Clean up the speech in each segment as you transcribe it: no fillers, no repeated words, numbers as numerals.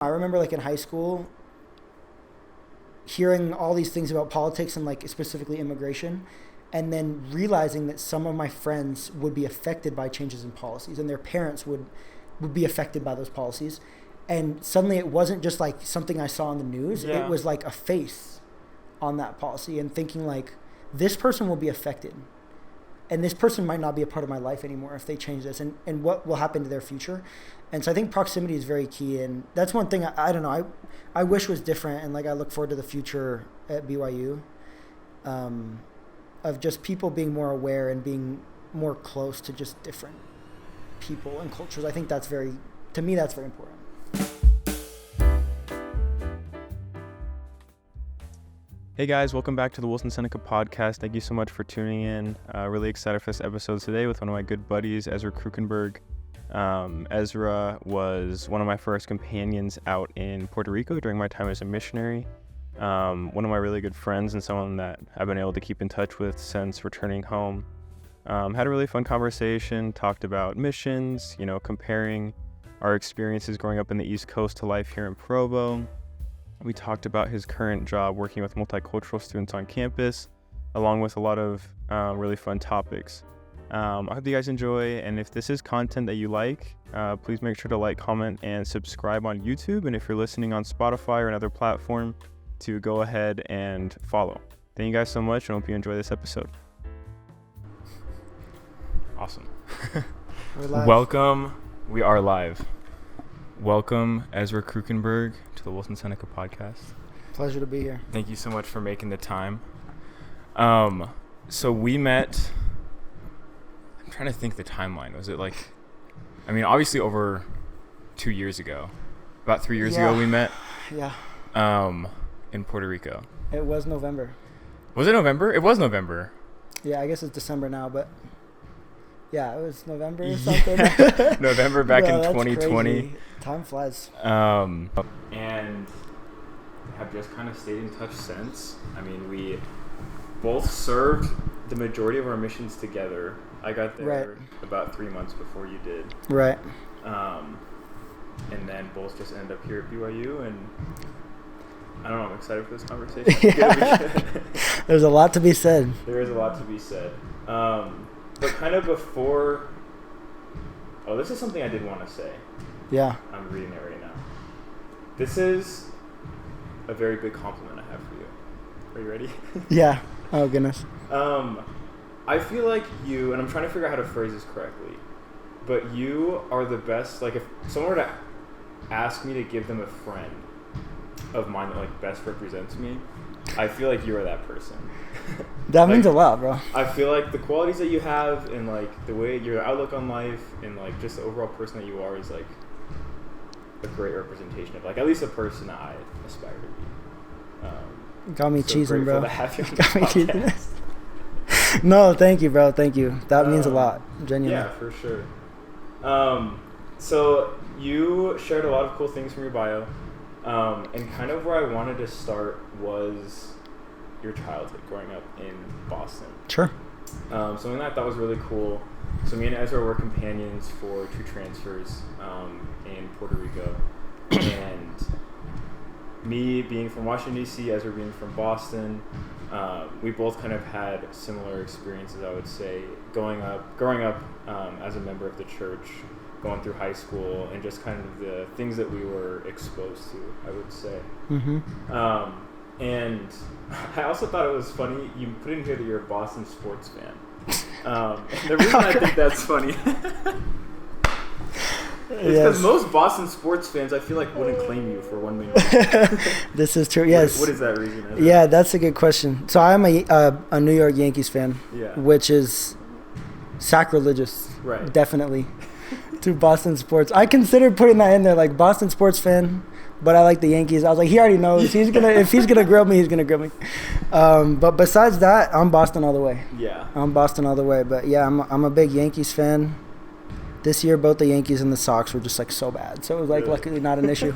I remember like in high school hearing all these things about politics and like specifically immigration, and then realizing that some of my friends would be affected by changes in policies and their parents would be affected by those policies. And suddenly it wasn't just like something I saw on the news. Yeah. It was like a face on that policy, and thinking like, this person will be affected. And this person might not be a part of my life anymore if they change this, and what will happen to their future. And so I think proximity is very key. And that's one thing I don't know. I wish was different. And like, I look forward to the future at BYU, of just people being more aware and being more close to just different people and cultures. I think that's to me, that's very important. Hey guys, welcome back to the Wilson Seneca podcast. Thank you so much for tuning in. Really excited for this episode today with one of my good buddies, Ezra Kruckenberg. Ezra was one of my first companions out in Puerto Rico during my time as a missionary. One of my really good friends and someone that I've been able to keep in touch with since returning home. Had a really fun conversation, talked about missions, comparing our experiences growing up in the East Coast to life here in Provo. We talked about his current job working with multicultural students on campus, along with a lot of really fun topics. I hope you guys enjoy, and if this is content that you like, please make sure to like, comment, and subscribe on YouTube, and if you're listening on Spotify or another platform, to go ahead and follow. Thank you guys so much, and I hope you enjoy this episode. Awesome. We're live. Welcome. We are live. Welcome, Ezra Kruckenberg, to the Wilson Seneca podcast. Pleasure to be here. Thank you so much for making the time. So we met, I'm trying to think the timeline. Was it obviously over 2 years ago. About 3 years ago we met. Yeah. In Puerto Rico. It was November. Was it November? It was November. Yeah, I guess it's December now, but yeah, it was November or something. November back in that's 2020. crazy. Time flies. And have just kind of stayed in touch since. I mean, we both served the majority of our missions together. I got there about 3 months before you did. Right. And then both just ended up here at BYU, and I don't know, I'm excited for this conversation. Yeah. There's a lot to be said. There is a lot to be said. But kind of before... Oh, this is something I did want to say. Yeah. I'm reading it right now. This is a very big compliment I have for you. Are you ready? Yeah. Oh, goodness. I feel like you, and I'm trying to figure out how to phrase this correctly, but you are the best, like if someone were to ask me to give them a friend of mine that like best represents me, I feel like you are that person. That means a lot, bro. I feel like the qualities that you have and like the way your outlook on life and like just the overall person that you are is like a great representation of like at least a person that I aspire to be. Got me cheesing, bro. To have you on Got me the cheesing. podcast. No, thank you, bro. Thank you. That means a lot. Genuinely. Yeah, for sure. So you shared a lot of cool things from your bio. And kind of where I wanted to start was your childhood growing up in Boston. Sure. Something that I thought was really cool. So me and Ezra were companions for 2 transfers in Puerto Rico. And me being from Washington, D.C., Ezra being from Boston, we both kind of had similar experiences, I would say, growing up as a member of the church, going through high school, and just kind of the things that we were exposed to, I would say. Mm-hmm. And I also thought it was funny, you put in here that you're a Boston sports fan. And the reason I think that's funny is because most Boston sports fans, I feel like, wouldn't claim you for 1 minute. This is true, yes. What is that reason? Yeah, that's a good question. So I'm a New York Yankees fan, which is sacrilegious, right? Definitely, to Boston sports. I considered putting that in there, like Boston sports fan, but I like the Yankees. I was like, he already knows. If he's gonna grill me, he's gonna grill me. But besides that, I'm Boston all the way. Yeah. I'm Boston all the way. But yeah, I'm a big Yankees fan. This year, both the Yankees and the Sox were just like so bad, so it was like luckily not an issue.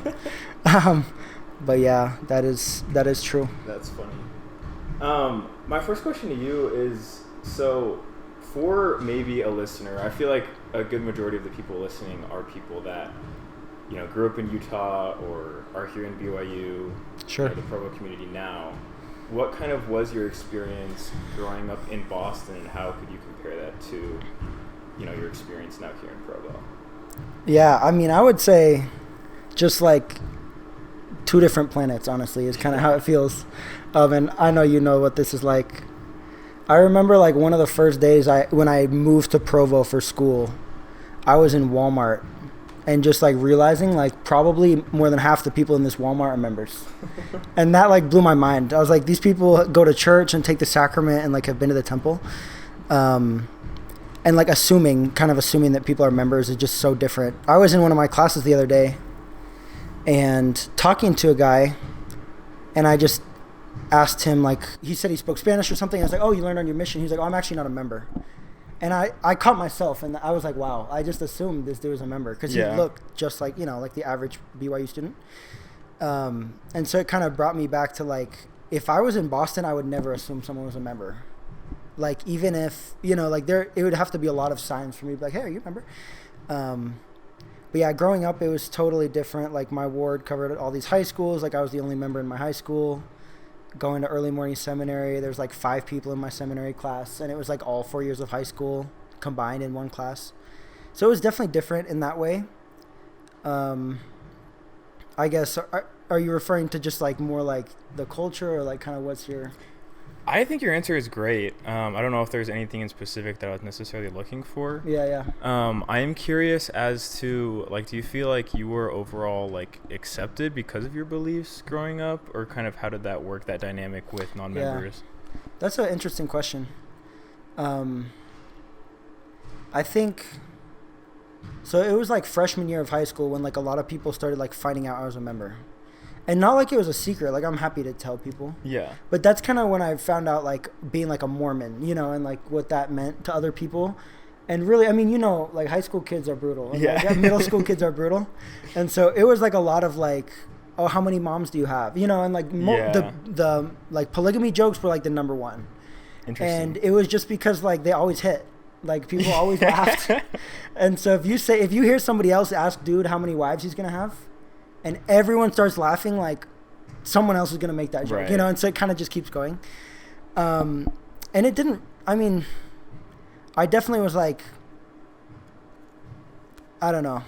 But yeah, that is true. That's funny. My first question to you is, so for maybe a listener, I feel like a good majority of the people listening are people that grew up in Utah or are here in BYU, Sure. the Provo community now, what kind of was your experience growing up in Boston, and how could you compare that to, your experience now here in Provo? Yeah, I mean, I would say just like two different planets, honestly, is kind of how it feels. And I know you know what this is like. I remember like one of the first days when I moved to Provo for school, I was in Walmart and just like realizing like probably more than half the people in this Walmart are members. And that like blew my mind. I was like, these people go to church and take the sacrament and like have been to the temple. And like kind of assuming that people are members is just so different. I was in one of my classes the other day and talking to a guy, and I just asked him, like, he said he spoke Spanish or something. I was like, oh, you learned on your mission? He's like, oh, I'm actually not a member. And I caught myself, and I was like, wow, I just assumed this dude was a member because he looked just like, like the average BYU student. And so it kind of brought me back to, like, if I was in Boston, I would never assume someone was a member. Like, even if, like it would have to be a lot of signs for me to be like, hey, are you a member? But yeah, growing up, it was totally different. Like, my ward covered all these high schools. Like, I was the only member in my high school. Going to early morning seminary, there's like 5 people in my seminary class, and it was like all 4 years of high school combined in one class. So it was definitely different in that way. I guess, are you referring to just like more like the culture, or like kind of what's your... I think your answer is great. I don't know if there's anything in specific that I was necessarily looking for. Yeah. I am curious as to, like, do you feel like you were overall, like, accepted because of your beliefs growing up? Or kind of how did that work, that dynamic with non-members? Yeah. That's an interesting question. I think... So it was, like, freshman year of high school when, like, a lot of people started, like, finding out I was a member. And not like it was a secret. Like, I'm happy to tell people. Yeah. But that's kind of when I found out, like, being, like, a Mormon, and, like, what that meant to other people. And really, I mean, like, high school kids are brutal. And, yeah. Like, middle school kids are brutal. And so it was, like, a lot of, like, oh, how many moms do you have? And, like, the like, polygamy jokes were, like, the number one. Interesting. And it was just because, like, they always hit. Like, people always laughed. And so if you hear somebody else ask, dude, how many wives he's going to have? And everyone starts laughing, like someone else is going to make that joke, right. And so it kind of just keeps going. And it didn't, I mean, I definitely was like, I don't know.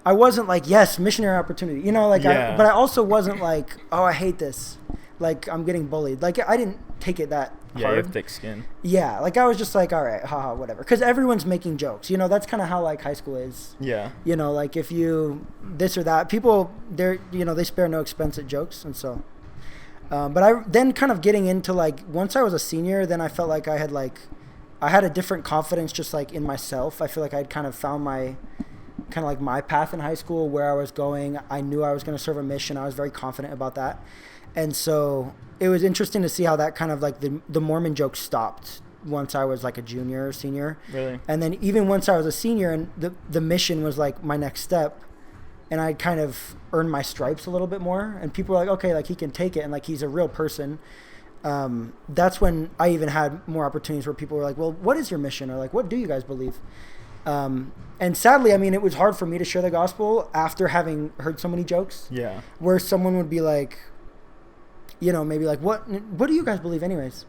I wasn't like, yes, missionary opportunity, but I also wasn't like, oh, I hate this. Like, I'm getting bullied. Like, I didn't take it that hard. Yeah, you have thick skin. Yeah, like, I was just like, all right, haha, whatever. Because everyone's making jokes. That's kind of how, like, high school is. Yeah. Like, if you this or that, people, they spare no expense at jokes. And so, but I then kind of getting into, like, once I was a senior, then I felt like I had a different confidence just, like, in myself. I feel like I'd kind of found my path in high school, where I was going. I knew I was going to serve a mission. I was very confident about that. And so it was interesting to see how that kind of, like, the Mormon joke stopped once I was, like, a junior or senior. Really? And then even once I was a senior and the mission was, like, my next step, and I kind of earned my stripes a little bit more, and people were like, okay, like, he can take it, and, like, he's a real person. That's when I even had more opportunities where people were like, well, what is your mission? Or, like, what do you guys believe? And sadly, I mean, it was hard for me to share the gospel after having heard so many jokes. Yeah. Where someone would be like, maybe like, what do you guys believe anyways?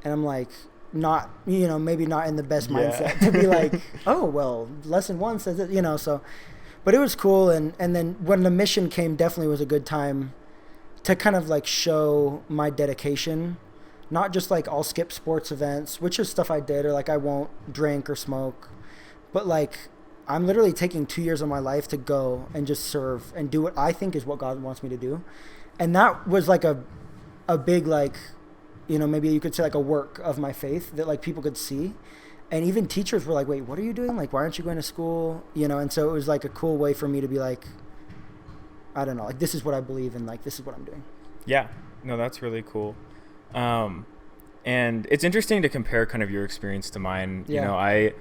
And I'm like, not, maybe not in the best mindset to be like, oh, well, lesson 1 says it, so, but it was cool. And then when the mission came, definitely was a good time to kind of like show my dedication, not just like I'll skip sports events, which is stuff I did, or like I won't drink or smoke, but like I'm literally taking 2 years of my life to go and just serve and do what I think is what God wants me to do. And that was like a big, like, maybe you could say like a work of my faith that like people could see. And even teachers were like, wait, what are you doing? Like, why aren't you going to school? And so it was like a cool way for me to be like, I don't know, like, this is what I believe in, like, this is what I'm doing. Yeah, no, that's really cool. And it's interesting to compare kind of your experience to mine. Yeah. I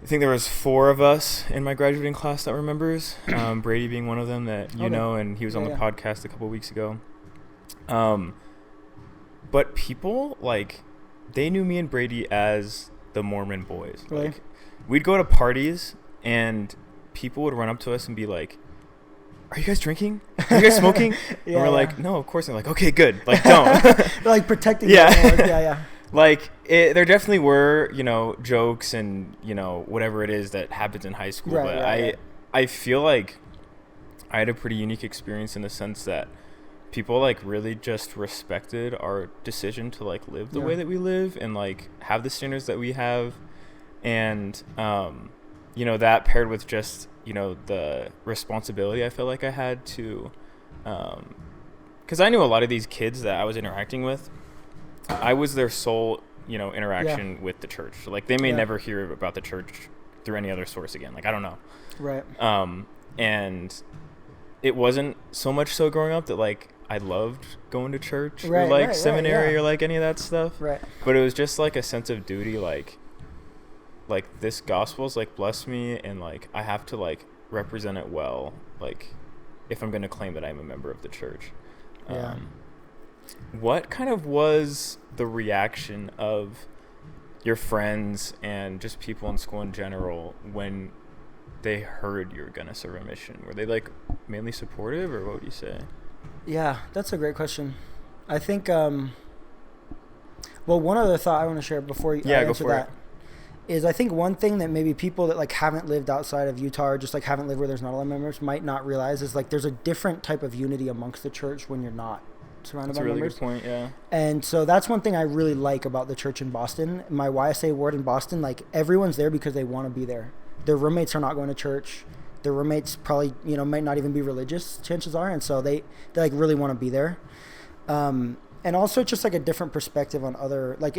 think there was 4 of us in my graduating class that were members, Brady being one of them that know, and he was on the podcast a couple of weeks ago. But people, like, they knew me and Brady as the Mormon boys. Really? Like, we'd go to parties, and people would run up to us and be like, are you guys drinking? Are you guys smoking? And we're like, no, of course not. Like, okay, good. Like, don't. They're like protecting yeah. Like, there definitely were, you know, jokes and, you know, whatever it is that happens in high school. But I feel like I had a pretty unique experience in the sense that people, like, really just respected our decision to, like, live the way that we live and, like, have the standards that we have. And, you know, that paired with just, you know, the responsibility I felt like I had to, because I knew a lot of these kids that I was interacting with, I was their sole, you know, interaction with the church. Like, they may never hear about the church through any other source again. Like, I don't know. Right. And it wasn't so much so growing up that, like, I loved going to church or, like, seminary or, like, any of that stuff. Right. But it was just, like, a sense of duty, like this gospel's, like, blessed me, and, like, I have to, like, represent it well, like, if I'm going to claim that I'm a member of the church. What kind of was the reaction of your friends and just people in school in general when they heard you were going to serve a mission? Were they, like, mainly supportive, or what would you say? Yeah, that's a great question. I think, well, one other thought I want to share before I answer that is I think one thing that maybe people that, like, haven't lived outside of Utah or just, like, haven't lived where there's not a lot of members might not realize is, like, there's a different type of unity amongst the church when you're not surrounded by members. That's a really good point, yeah. And so that's one thing I really like about the church in Boston. My YSA ward in Boston, like, everyone's there because they want to be there. Their roommates are not going to church. Their roommates probably, you know, might not even be religious, chances are. And so they like, really want to be there. And also just, like, a different perspective on other, like,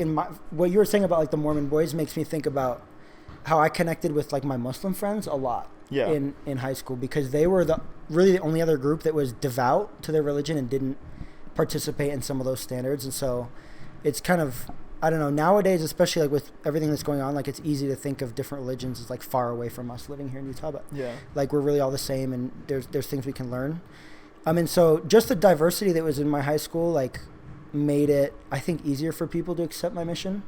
what you were saying about, like, the Mormon boys makes me think about how I connected with, like, my Muslim friends a lot in high school, because they were really the only other group that was devout to their religion and didn't participate in some of those standards. And so it's kind of, I don't know, nowadays, especially, like, with everything that's going on, like, it's easy to think of different religions as, like, far away from us living here in Utah, but like, we're really all the same, and there's things we can learn. And so just the diversity that was in my high school, like, made it, I think, easier for people to accept my mission.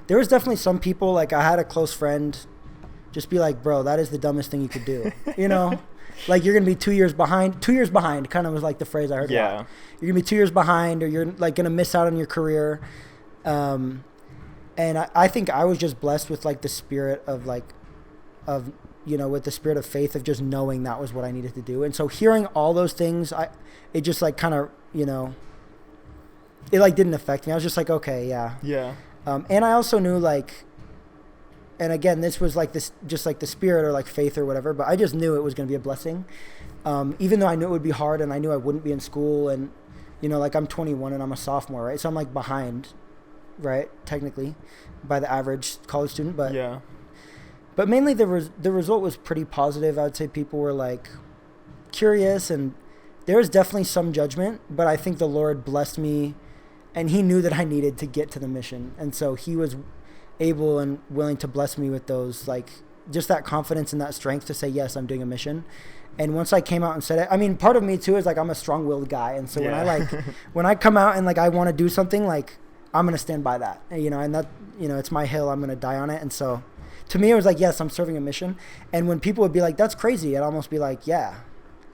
There was definitely some people, like, I had a close friend just be like, bro, that is the dumbest thing you could do. You know, like, you're going to be 2 years behind kind of was, like, the phrase I heard a lot. You're going to be 2 years behind, or you're, like, going to miss out on your career. And I think I was just blessed with, like, the spirit of, like, you know, with the spirit of faith of just knowing that was what I needed to do. And so hearing all those things, it just, like, kind of, you know, it, like, didn't affect me. I was just like, okay, yeah. And I also knew, like, and again, this was, like, this, just, like, the spirit or, like, faith or whatever, but I just knew it was going to be a blessing. Even though I knew it would be hard, and I knew I wouldn't be in school, and, you know, like, I'm 21 and I'm a sophomore, right? So I'm, like, behind, right, technically, by the average college student, but mainly the result was pretty positive. I would say people were, like, curious, and there was definitely some judgment, but I think the Lord blessed me, and he knew that I needed to get to the mission. And so he was able and willing to bless me with those, like, just that confidence and that strength to say, yes, I'm doing a mission. And once I came out and said it, I mean, part of me too is, like, I'm a strong-willed guy. And so when I come out and, like, I want to do something, like, I'm going to stand by that, you know, and that, you know, it's my hill. I'm going to die on it. And so to me, it was like, yes, I'm serving a mission. And when people would be like, that's crazy, I'd almost be like, yeah.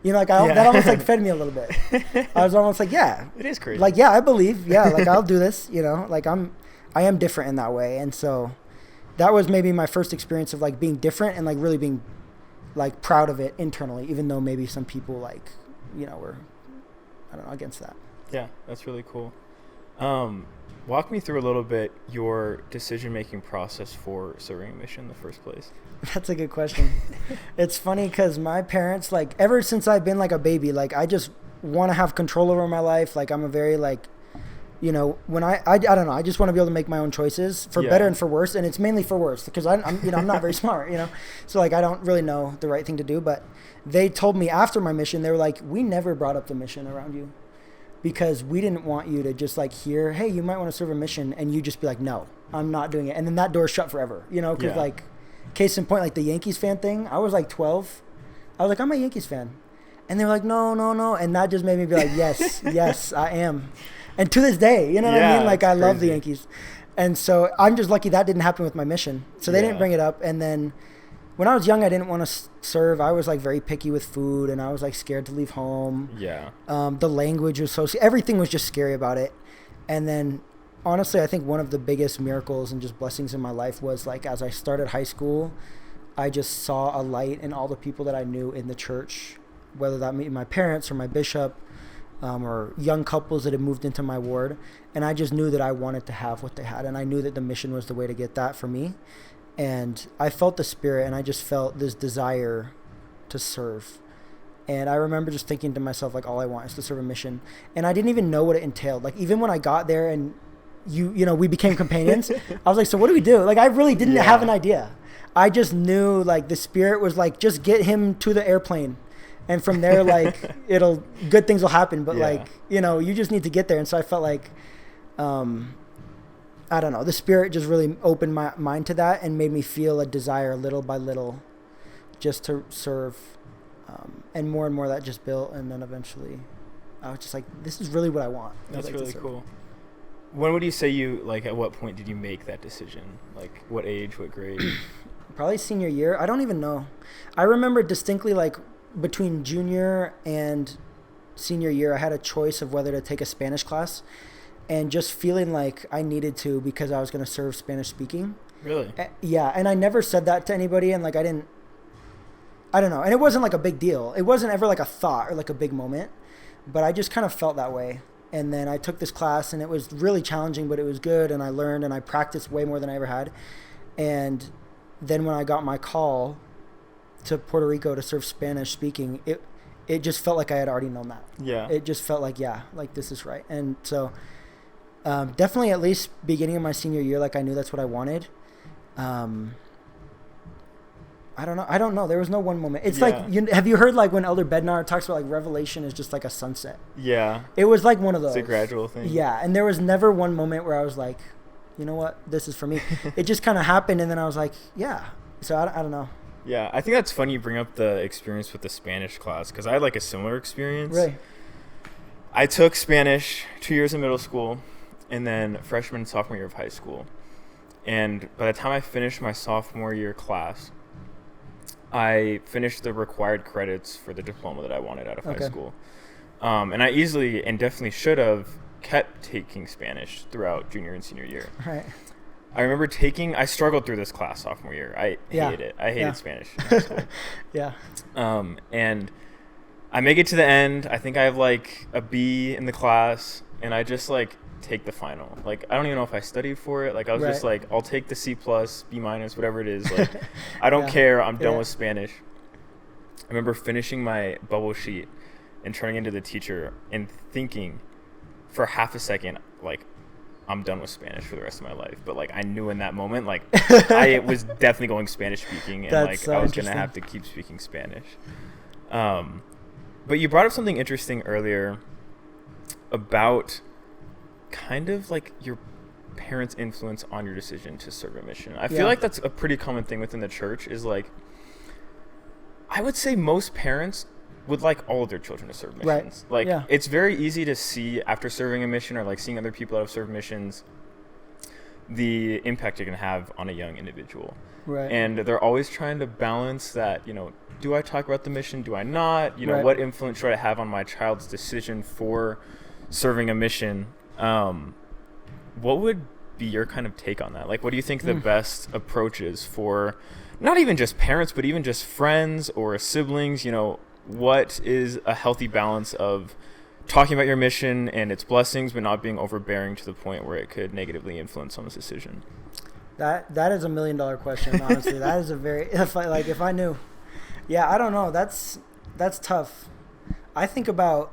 You know, like, that almost, like, fed me a little bit. I was almost like, yeah. It is crazy. Like, yeah, I believe. Yeah, like, I'll do this, you know. Like, I am different in that way. And so that was maybe my first experience of, like, being different and, like, really being, like, proud of it internally, even though maybe some people, like, you know, were, I don't know, against that. Yeah, that's really cool. Walk me through a little bit your decision-making process for serving a mission in the first place. That's a good question. It's funny because my parents, like, ever since I've been, like, a baby, like, I just want to have control over my life. Like, I'm a very, like, you know, when I don't know, I just want to be able to make my own choices for better and for worse. And it's mainly for worse because I'm, you know, I'm not very smart, you know, so, like, I don't really know the right thing to do. But they told me after my mission, they were like, we never brought up the mission around you because we didn't want you to just, like, hear, hey, you might want to serve a mission, and you just be like, no, I'm not doing it. And then that door's shut forever, you know, because like, case in point, like, the Yankees fan thing, I was, like, 12. I was like, I'm a Yankees fan. And they were like, no. And that just made me be like, yes, I am. And to this day, you know what I mean? Like, I love the Yankees. And so I'm just lucky that didn't happen with my mission. So they didn't bring it up. And then when I was young, I didn't want to serve. I was like very picky with food, and I was like scared to leave home. Yeah. The language was everything was just scary about it. And then honestly, I think one of the biggest miracles and just blessings in my life was like, as I started high school, I just saw a light in all the people that I knew in the church, whether that be my parents or my bishop, or young couples that had moved into my ward. And I just knew that I wanted to have what they had. And I knew that the mission was the way to get that for me. And I felt the Spirit, and I just felt this desire to serve. And I remember just thinking to myself, like, all I want is to serve a mission. And I didn't even know what it entailed. Like, even when I got there and you know, we became companions, I was like, so what do we do? Like, I really didn't have an idea. I just knew, like, the Spirit was like, just get him to the airplane. And from there, like, good things will happen. But like, you know, you just need to get there. And so I felt like, I don't know, the Spirit just really opened my mind to that and made me feel a desire little by little just to serve. And more that just built. And then eventually I was just like, this is really what I want. That's really cool. When would you say at what point did you make that decision? Like, what age, what grade? Probably senior year. I don't even know. I remember distinctly, like, between junior and senior year, I had a choice of whether to take a Spanish class, and just feeling like I needed to because I was going to serve Spanish speaking. Really? Yeah. And I never said that to anybody. And like, I don't know. And it wasn't like a big deal. It wasn't ever like a thought or like a big moment, but I just kind of felt that way. And then I took this class, and it was really challenging, but it was good. And I learned, and I practiced way more than I ever had. And then when I got my call to Puerto Rico to serve Spanish speaking, it just felt like I had already known that. Yeah. It just felt like, like this is right. And so definitely at least beginning of my senior year, like I knew that's what I wanted. I don't know. There was no one moment. It's like, have you heard like when Elder Bednar talks about like revelation is just like a sunset? Yeah. It was like one of those. It's a gradual thing. Yeah. And there was never one moment where I was like, you know what, this is for me. It just kind of happened. And then I was like, yeah. So I don't know. Yeah. I think that's funny you bring up the experience with the Spanish class, because I had like a similar experience. Right. I took Spanish 2 years in middle school, and then freshman and sophomore year of high school. And by the time I finished my sophomore year class, I finished the required credits for the diploma that I wanted out of high school. And I easily and definitely should have kept taking Spanish throughout junior and senior year. Right. I remember I struggled through this class sophomore year. I hated it. I hated Spanish in high school. Yeah. And I make it to the end. I think I have like a B in the class, and I just like take the final. Like, I don't even know if I studied for it. Like, I was just like, I'll take the C+, B-, whatever it is. Like, I don't care. I'm done with Spanish. I remember finishing my bubble sheet and turning into the teacher and thinking for half a second, like, I'm done with Spanish for the rest of my life. But like, I knew in that moment, like, I was definitely going Spanish speaking, and like, I was going to have to keep speaking Spanish. But you brought up something interesting earlier about kind of like your parents' influence on your decision to serve a mission. I feel like that's a pretty common thing within the church, is like, I would say most parents would like all of their children to serve missions. Like, it's very easy to see after serving a mission, or like seeing other people that have served missions, the impact you're going to have on a young individual. Right. And they're always trying to balance that, you know, do I talk about the mission? Do I not? You know, what influence should I have on my child's decision for serving a mission? What would be your kind of take on that? Like, what do you think the best approach is for not even just parents, but even just friends or siblings? You know, what is a healthy balance of talking about your mission and its blessings, but not being overbearing to the point where it could negatively influence someone's decision? That is $1 million question, honestly. That is a very, if I knew. Yeah, I don't know. That's tough. I think about,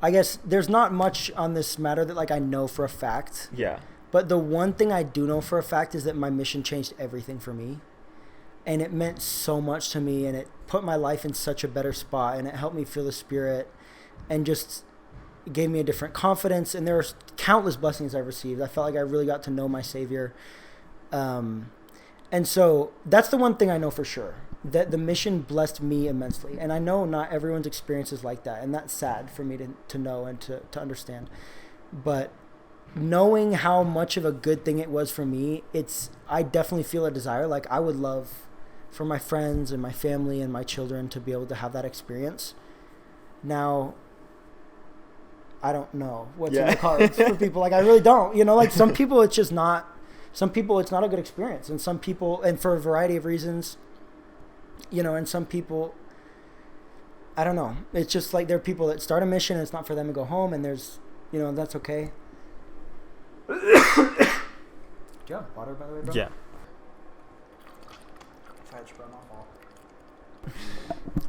I guess there's not much on this matter that like I know for a fact. Yeah. But the one thing I do know for a fact is that my mission changed everything for me. And it meant so much to me, and it put my life in such a better spot, and it helped me feel the Spirit, and just gave me a different confidence. And there are countless blessings I've received. I felt like I really got to know my Savior. And so that's the one thing I know for sure, that the mission blessed me immensely. And I know not everyone's experience is like that, and that's sad for me to know and to understand. But knowing how much of a good thing it was for me, I definitely feel a desire. Like, I would love for my friends and my family and my children to be able to have that experience. Now, I don't know what's in the cards for people. Like, I really don't. You know, like some people it's just not. Some people it's not a good experience, and some people, and for a variety of reasons, you know, and some people, I don't know. It's just like there are people that start a mission and it's not for them to go home, and there's, you know, that's okay. Do you have water, by the way, bro? Yeah.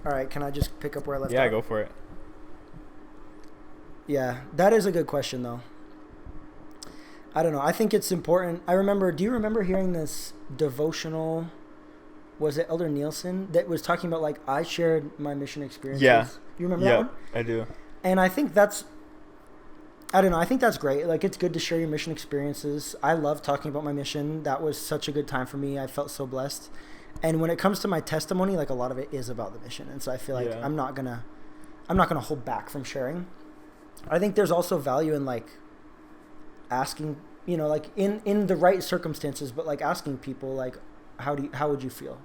All right, can I just pick up where I left off? Yeah, go for it. Yeah, that is a good question, though. I don't know. I think it's important. Do you remember hearing this devotional, was it Elder Nielsen, that was talking about, like, I shared my mission experiences? Yeah. You remember that one? I do. And I think that's, I don't know, I think that's great. Like, it's good to share your mission experiences. I love talking about my mission. That was such a good time for me. I felt so blessed. And when it comes to my testimony, like, a lot of it is about the mission. And so I feel like I'm not gonna hold back from sharing. I think there's also value in, like, asking, you know, like in the right circumstances, but like asking people, like, how would you feel?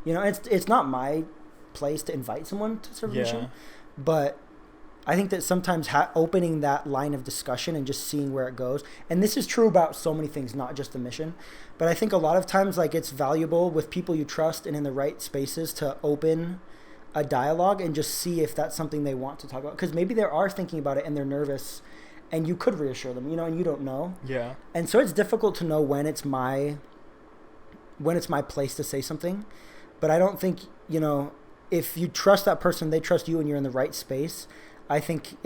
You know, it's not my place to invite someone to serve a mission, but I think that sometimes opening that line of discussion and just seeing where it goes, and this is true about so many things, not just the mission, but I think a lot of times, like, it's valuable with people you trust and in the right spaces to open a dialogue and just see if that's something they want to talk about, because maybe they are thinking about it and they're nervous, and you could reassure them, you know, and you don't know. Yeah. And so it's difficult to know when it's my place to say something, but I don't think, you know, if you trust that person, they trust you, and you're in the right space. I think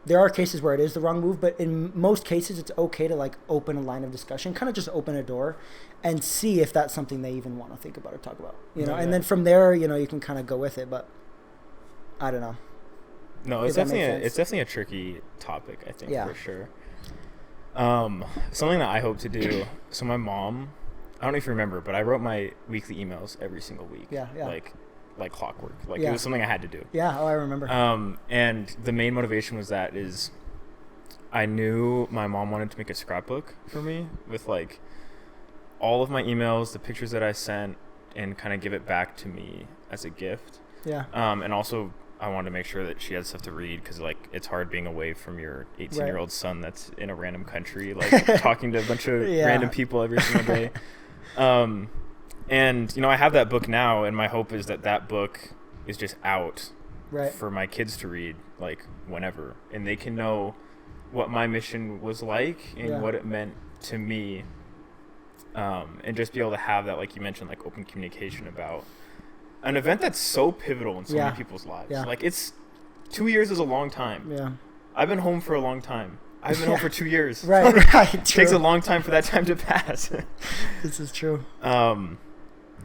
there are cases where it is the wrong move, but in most cases it's okay to, like, open a line of discussion, kind of just open a door and see if that's something they even want to think about or talk about, you know, and then from there, you know, you can kind of go with it, but I don't know. No, it's definitely a tricky topic, I think, for sure. Something that I hope to do, so my mom, I don't know if you remember, but I wrote my weekly emails every single week. Yeah. Like clockwork. Like, it was something I had to do. Yeah, I remember. And the main motivation was that I knew my mom wanted to make a scrapbook for me with, like, all of my emails, the pictures that I sent, and kind of give it back to me as a gift. Yeah. And also, I wanted to make sure that she had stuff to read, because, like, it's hard being away from your 18-year-old son that's in a random country, like, talking to a bunch of random people every single day. And, you know, I have that book now, and my hope is that book is just out for my kids to read, like, whenever. And they can know what my mission was like and what it meant to me. And just be able to have that, like you mentioned, like, open communication about an event that's so pivotal in so many people's lives. Yeah. Like, 2 years is a long time. Yeah. I've been home for a long time. I've been home for 2 years. Right. It takes a long time for that time to pass. This is true.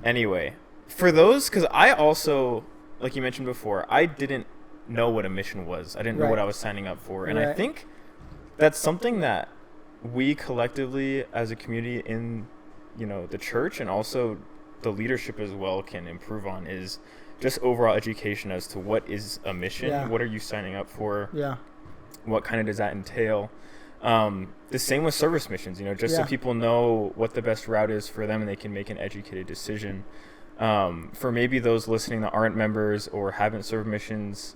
Anyway, for those, because I also, like you mentioned before, I didn't know what a mission was. I didn't know what I was signing up for. And I think that's something that we collectively as a community in, you know, the church, and also the leadership as well, can improve on, is just overall education as to what is a mission. What are you signing up for? What kind of does that entail? The same with service missions, you know, just so people know what the best route is for them and they can make an educated decision. For maybe those listening that aren't members or haven't served missions,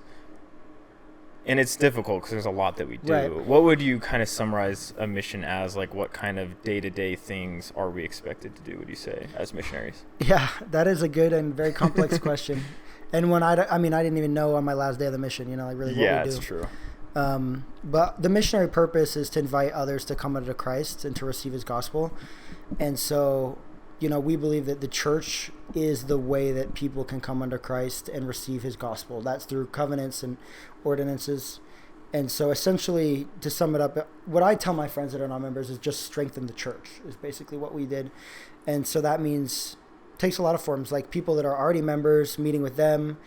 and it's difficult because there's a lot that we do. What would you kind of summarize a mission as? Like, what kind of day-to-day things are we expected to do, would you say, as missionaries? Yeah, that is a good and very complex question. And when I didn't even know on my last day of the mission, you know, like, really what we do. Yeah, it's true. But the missionary purpose is to invite others to come unto Christ and to receive his gospel. And so, you know, we believe that the church is the way that people can come under Christ and receive his gospel. That's through covenants and ordinances. And so essentially, to sum it up, what I tell my friends that are not members is just strengthen the church is basically what we did. And so that means, takes a lot of forms, like people that are already members, meeting with them,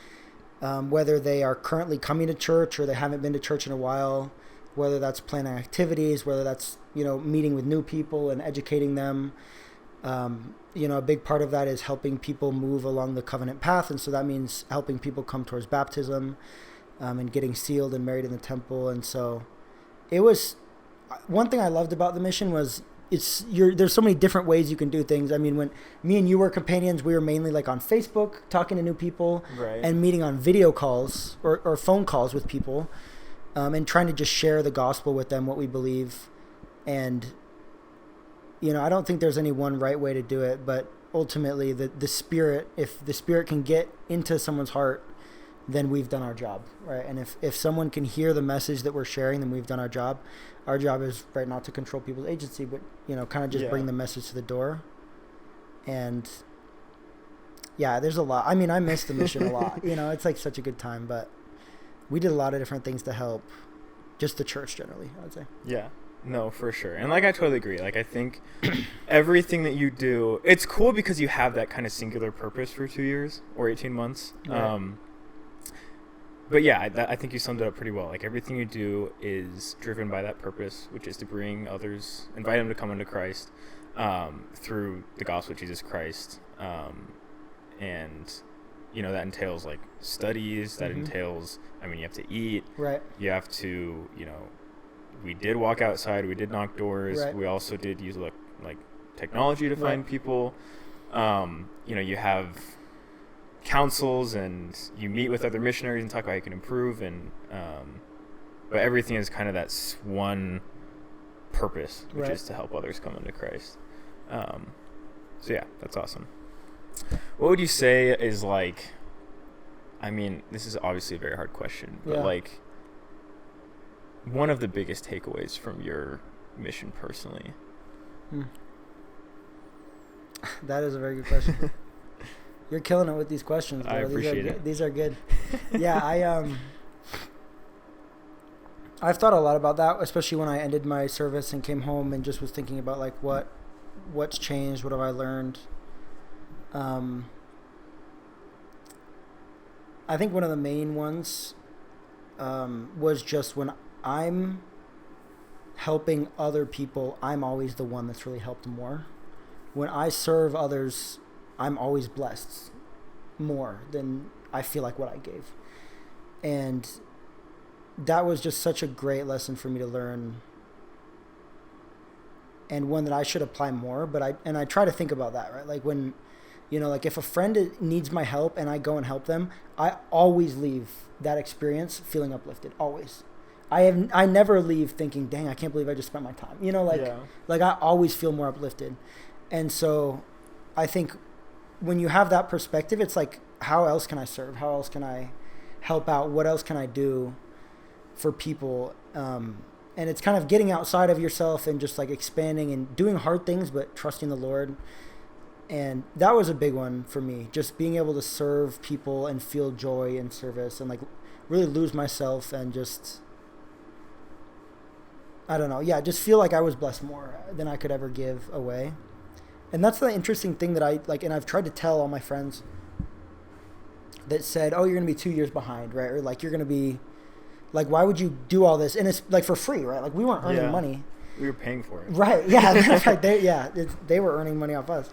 whether they are currently coming to church or they haven't been to church in a while, whether that's planning activities, whether that's, you know, meeting with new people and educating them. You know, a big part of that is helping people move along the covenant path. And so that means helping people come towards baptism, and getting sealed and married in the temple. And so it was, one thing I loved about the mission was there's so many different ways you can do things. I mean, when me and you were companions, we were mainly like on Facebook talking to new people, right, and meeting on video calls or phone calls with people, and trying to just share the gospel with them, what we believe. And, you know, I don't think there's any one right way to do it, but ultimately the Spirit, if the Spirit can get into someone's heart, then we've done our job, right? And if someone can hear the message that we're sharing, then we've done our job. Our job is, right, not to control people's agency, but, you know, kind of just bring the message to the door. And yeah, there's a lot. I mean, I miss the mission a lot. You know, it's like such a good time, but we did a lot of different things to help just the church generally, I would say. Yeah. No, for sure. And like, I totally agree. Like, I think everything that you do, it's cool because you have that kind of singular purpose for 2 years or 18 months. Right. But yeah, I think you summed it up pretty well. Like, everything you do is driven by that purpose, which is to bring others, invite them to come into Christ through the gospel of Jesus Christ. And, you know, that entails like studies, that entails, I mean, you have to eat. Right. You have to, you know, we did walk outside, we did knock doors. Right. We also did use like technology to find people. You know, you have councils and you meet with other missionaries and talk about how you can improve, and but everything is kind of that one purpose, which is to help others come into Christ. So yeah, that's awesome. What would you say is, like, I mean, this is obviously a very hard question, but like, one of the biggest takeaways from your mission personally? That is a very good question. You're killing it with these questions, bro. I appreciate it. These are good. Yeah, I've thought a lot about that, especially when I ended my service and came home and just was thinking about like what's changed, what have I learned. I think one of the main ones was just when I'm helping other people, I'm always the one that's really helped more. When I serve others, I'm always blessed more than I feel like what I gave. And that was just such a great lesson for me to learn, and one that I should apply more. But I try to think about that, right? Like, when, you know, like if a friend needs my help and I go and help them, I always leave that experience feeling uplifted. Always. I never leave thinking, dang, I can't believe I just spent my time. You know, like I always feel more uplifted. And so I think when you have that perspective, it's like, how else can I serve? How else can I help out? What else can I do for people? And it's kind of getting outside of yourself and just like expanding and doing hard things, but trusting the Lord. And that was a big one for me, just being able to serve people and feel joy in service and like really lose myself and just, I don't know. Yeah. Just feel like I was blessed more than I could ever give away. And that's the interesting thing that I like, and I've tried to tell all my friends that said, oh, you're going to be 2 years behind, right? Or like, you're going to be like, why would you do all this? And it's like for free, right? Like, we weren't earning money. We were paying for it. Right. Yeah. That's right. They were earning money off us.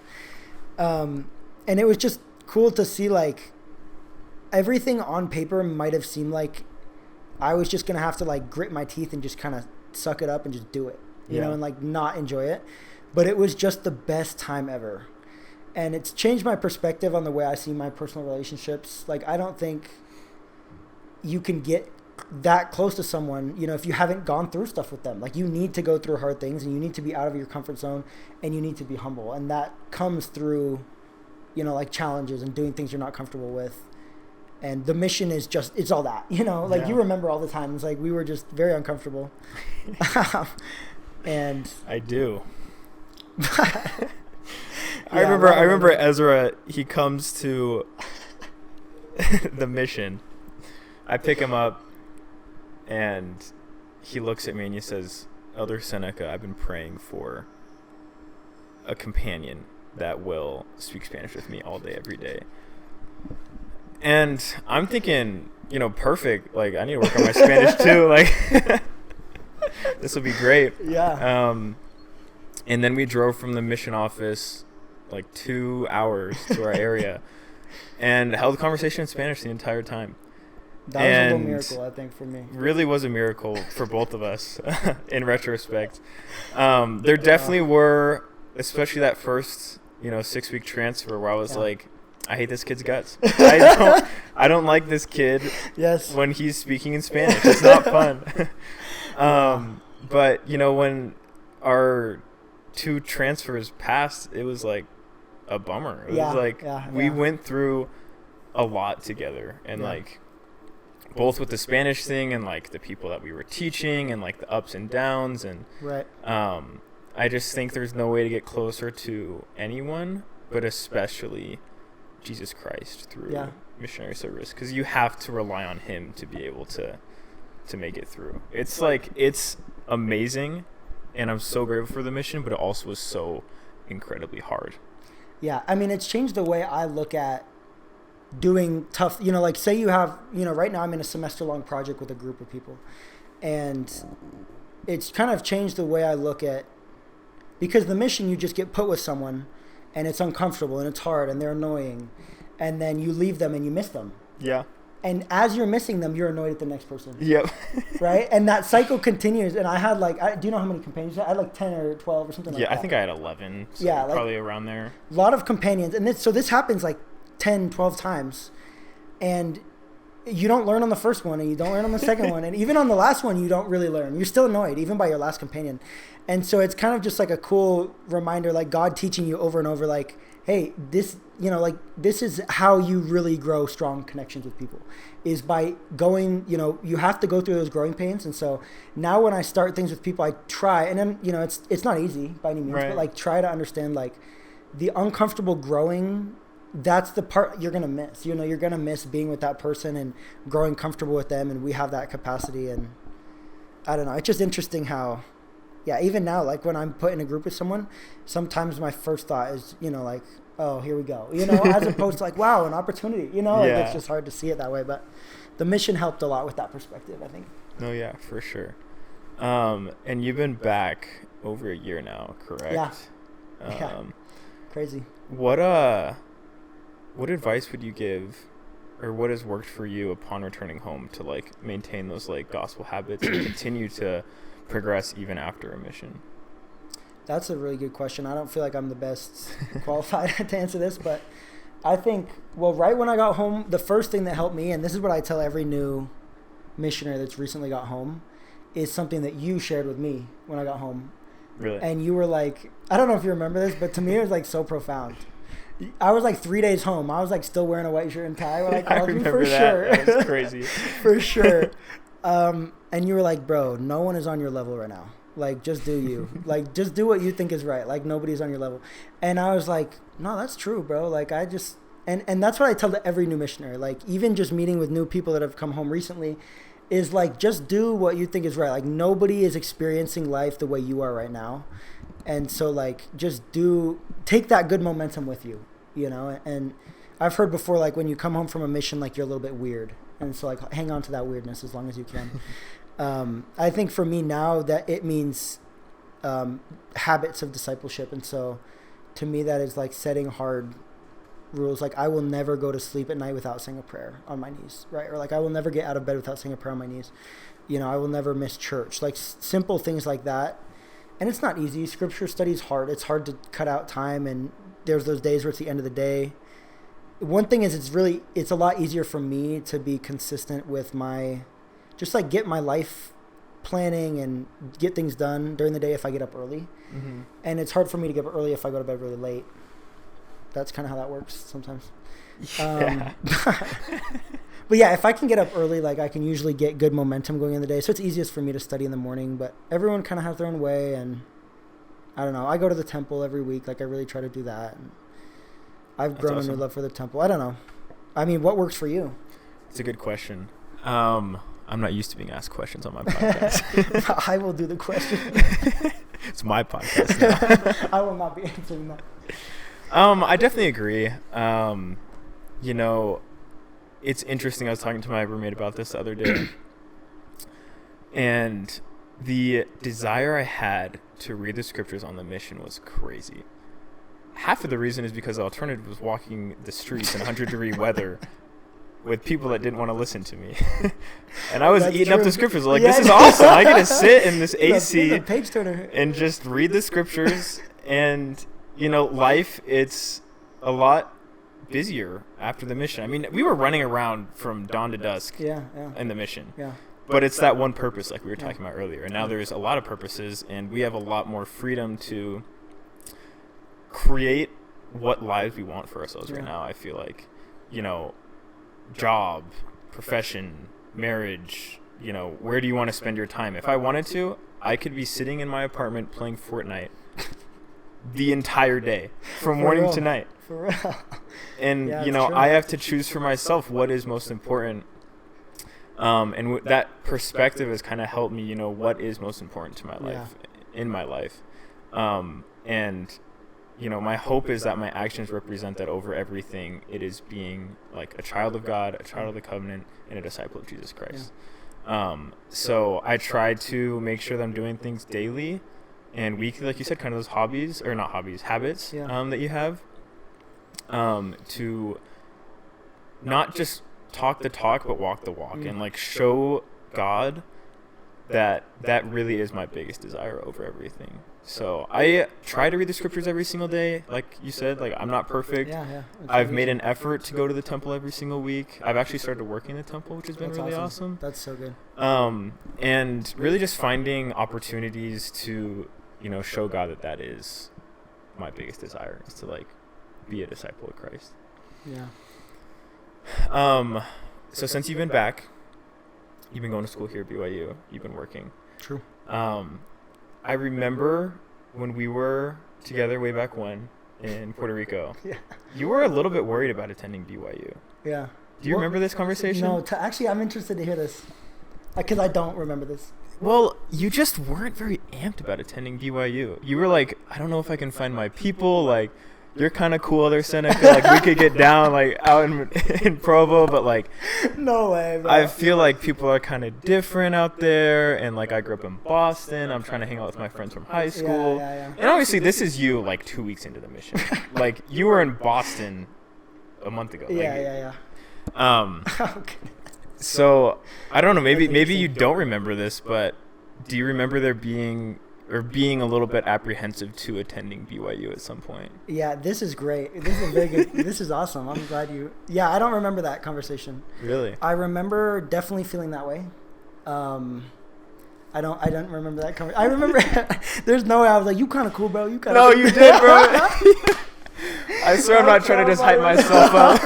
And it was just cool to see, like, everything on paper might have seemed like I was just going to have to like grit my teeth and just kind of suck it up and just do it, you know, and like not enjoy it. But it was just the best time ever. And it's changed my perspective on the way I see my personal relationships. Like, I don't think you can get that close to someone, you know, if you haven't gone through stuff with them. Like, you need to go through hard things, and you need to be out of your comfort zone, and you need to be humble. And that comes through, you know, like challenges and doing things you're not comfortable with. And the mission is just, it's all that, you know, like you remember all the times, like we were just very uncomfortable. And I do. I remember Ezra, he comes to the mission. I pick him up and he looks at me and he says, Elder Seneca, I've been praying for a companion that will speak Spanish with me all day, every day. And I'm thinking, you know, perfect. Like, I need to work on my Spanish too. Like, this will be great. Yeah. And then we drove from the mission office like 2 hours to our area and held a conversation in Spanish the entire time. That was a little miracle, I think, for me. Really was a miracle for both of us in retrospect. There definitely were, especially that first, 6-week transfer where I was like, I hate this kid's guts. I don't like this kid when he's speaking in Spanish. It's not fun. But, when our 2 transfers passed, it was like a bummer. It was like we went through a lot together, and like both with the Spanish thing and like the people that we were teaching and like the ups and downs, and I just think there's no way to get closer to anyone, but especially Jesus Christ through missionary service, because you have to rely on him to be able to make it through. It's like, it's amazing, and I'm so grateful for the mission, but it also was so incredibly hard. Yeah, I mean, it's changed the way I look at doing tough, like say you have, right now I'm in a semester-long project with a group of people, and it's kind of changed the way I look at, because the mission, you just get put with someone, and it's uncomfortable, and it's hard, and they're annoying, and then you leave them and you miss them. Yeah. And as you're missing them, you're annoyed at the next person. Yep. Right? And that cycle continues. And I had do you know how many companions? I had like 10 or 12 or something like that. Yeah, I think I had 11. So probably around there. A lot of companions. And so this happens like 10, 12 times. And you don't learn on the first one, and you don't learn on the second one. And even on the last one, you don't really learn. You're still annoyed, even by your last companion. And so it's kind of just like a cool reminder, like God teaching you over and over, like, hey, this, this is how you really grow strong connections with people, is by going, you have to go through those growing pains. And so now when I start things with people, I try, and then, it's not easy by any means, but like try to understand like the uncomfortable growing, that's the part you're going to miss. You're going to miss being with that person and growing comfortable with them. And we have that capacity. And I don't know, it's just interesting how, even now, like when I'm put in a group with someone, sometimes my first thought is, like, oh, here we go, as opposed to like, wow, an opportunity, like it's just hard to see it that way. But the mission helped a lot with that perspective, I think. Oh yeah, for sure. And you've been back over a year now, correct? Yeah. Crazy. What advice would you give, or what has worked for you upon returning home to like maintain those like gospel habits and continue to progress even after a mission? That's a really good question. I don't feel like I'm the best qualified to answer this, but I think, right when I got home, the first thing that helped me, and this is what I tell every new missionary that's recently got home, is something that you shared with me when I got home. Really? And you were like, I don't know if you remember this, but to me it was like so profound. I was like 3 days home. I was like still wearing a white shirt and tie when I called you, for sure. That was crazy. For sure. And you were like, bro, no one is on your level right now. Like, just do you. Like, just do what you think is right. Like, nobody's on your level. And I was like, no, that's true, bro. Like, I just... And that's what I tell to every new missionary. Like, even just meeting with new people that have come home recently is, like, just do what you think is right. Like, nobody is experiencing life the way you are right now. And so, like, just take that good momentum with you, And I've heard before, like, when you come home from a mission, like, you're a little bit weird. And so, like, hang on to that weirdness as long as you can. I think for me now that it means habits of discipleship. And so to me, that is like setting hard rules. Like, I will never go to sleep at night without saying a prayer on my knees, right? Or like, I will never get out of bed without saying a prayer on my knees. I will never miss church. Like, simple things like that. And it's not easy. Scripture study is hard. It's hard to cut out time. And there's those days where it's the end of the day. One thing is it's a lot easier for me to be consistent with just like get my life planning and get things done during the day if I get up early. Mm-hmm. And it's hard for me to get up early if I go to bed really late. That's kind of how that works sometimes. Yeah. But yeah, if I can get up early, like I can usually get good momentum going in the day. So it's easiest for me to study in the morning, but everyone kind of has their own way. And I don't know, I go to the temple every week. Like I really try to do that. And I've grown a new love for the temple. I don't know. I mean, what works for you? It's a good question. I'm not used to being asked questions on my podcast. I will do the question. It's my podcast now. I will not be answering that. I definitely agree. It's interesting. I was talking to my roommate about this the other day. And the desire I had to read the scriptures on the mission was crazy. Half of the reason is because the alternative was walking the streets in 100-degree weather with people that didn't want to listen to me. And I was That's eating true. up the scriptures. Like, Yeah, this is awesome. I get to sit in this AC the page turner and just read the scriptures. And, you know, life, it's a lot busier after the mission. I mean, we were running around from dawn to dusk in the mission. Yeah. But it's that one purpose like we were talking about earlier. And now there's a lot of purposes, and we have a lot more freedom to create what lives we want for ourselves right now. I feel like, you know, job, profession, marriage, you know, where do you want to spend your time? If I wanted to, I could be sitting in my apartment playing Fortnite the entire day from morning to night. For real. And, you know, I have to choose for myself what is most important. And that perspective has kind of helped me, you know, what is most important to my life, in my life. And, you know, my hope is that my actions represent that over everything. It is being like a child of God, a child of the covenant, and a disciple of Jesus Christ. So I try to make sure that I'm doing things daily and weekly, like you said, kind of those habits that you have, to not just talk the talk, but walk the walk, and like show God that really is my biggest desire over everything. So I try to read the scriptures every single day. Like you said, like I'm not perfect. I've made an effort to go to the temple every single week. I've actually started working in the temple, which has been really awesome. That's so good. And really just finding opportunities to, you know, show God that is my biggest desire, is to like be a disciple of Christ. Yeah. So since you've been back, you've been going to school here at BYU, you've been working. True. I remember when we were together way back when in Puerto Rico, you were a little bit worried about attending BYU. Yeah. Do you remember this conversation? No, actually, I'm interested to hear this, because I don't remember this. Well, you just weren't very amped about attending BYU. You were like, I don't know if I can find my people, like, you're kind of cool there, Seneca. Like, we could get down, like, out in Provo, but, like... No way, bro. I feel like people are kind of different out there, and, like, I grew up in Boston. I'm trying to hang out with my friends from high school. And obviously, this is you, like, 2 weeks into the mission. Like, you were in Boston a month ago. Okay. So, I don't know. Maybe you don't remember this, but do you remember there being a little bit apprehensive to attending BYU at some point? Yeah, this is great. This is very good. This is awesome. I'm glad you... Yeah, I don't remember that conversation. Really? I remember definitely feeling that way. I don't remember that conversation. I remember... There's no way I was like, you kind of cool, bro. You kind of... No, you did, bro. I swear I'm not trying to just hype myself up.